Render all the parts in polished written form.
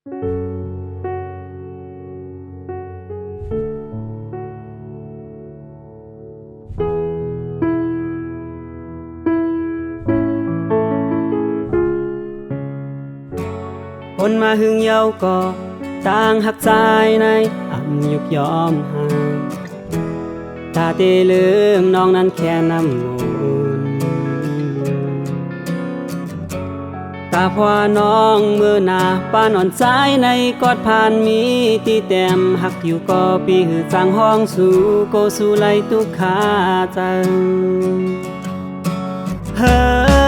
คนมาหึงเยาก็ต่างหักใจในอ่ำยุกยอมห่างตาเตลืมน้องนั้นแค่น้ำมูลตาพวาน้องมือหนาป้านอ่อนใจในกอดผ่านมีตีแต้มหักอยู่ก็ปีหือจางห้องสู่โกสู่ไลตุกขาจังเฮ้อ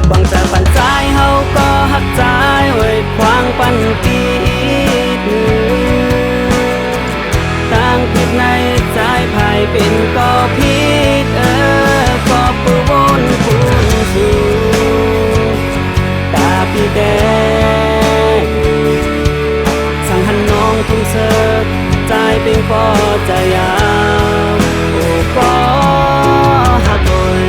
บางจะปันใจเฮาก็หักใจไว้ควางปันปีต่างผิดในใจภายเป็นก็ผิดก็ปูวนคูณสู่ตาพี่แดงสั่งหันน้องทุ่งเสิร์ฟใจเป็นปอใจยาวโอ้ปอหักโอย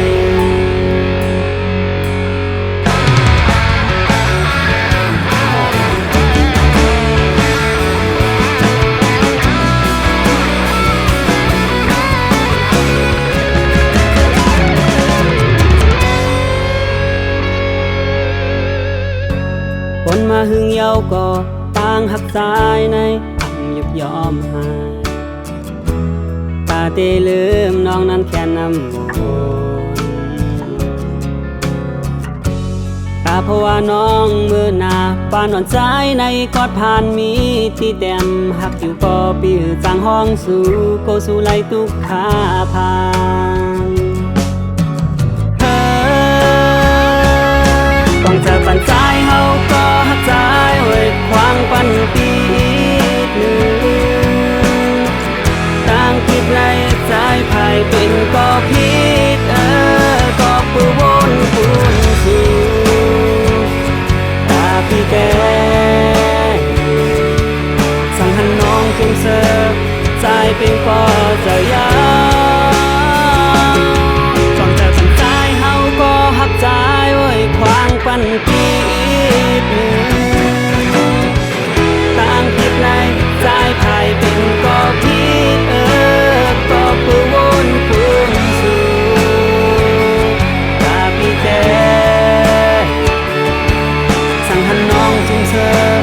คนมาหึงเยาก็ต่างหักใจในอ่ำยุกยอมหายตาเตลืมน้องนั้นแค่น้ำมูลตาเพราะว่าน้องมือหนาป้านอ่อนใจในกอดผ่านมีที่แต้มหักอยู่ก็ปีหือจางห้องสู่โกสู่ไลตุกขาผ่านต้องเจอปันใจเฮาก็หักใจไว้ควางปันปีหนึ่งต่างคิดในใจภายเป็นก็ผิดก็ปูวนคูณสู่ตาพี่แกสั่งหันน้องจงเสิร์ฟใจเป็นปอใจยาวต้องเจอปันใจเฮาก็หักใจไว้ควางปันปีต่างผิดในใจภายเป็นก็ผิดก็ปูวนคูณสู่ตาพี่แกสั่งหันน้องจงเสิร์ฟ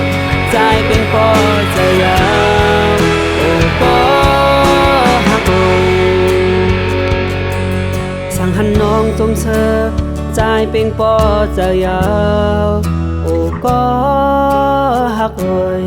ใจเป็นปอใจยาวโอ้ปอหักโอยสั่งหันน้องจงเสิร์ฟใจเป็นปอใจยาวโอ้ก็หักโอย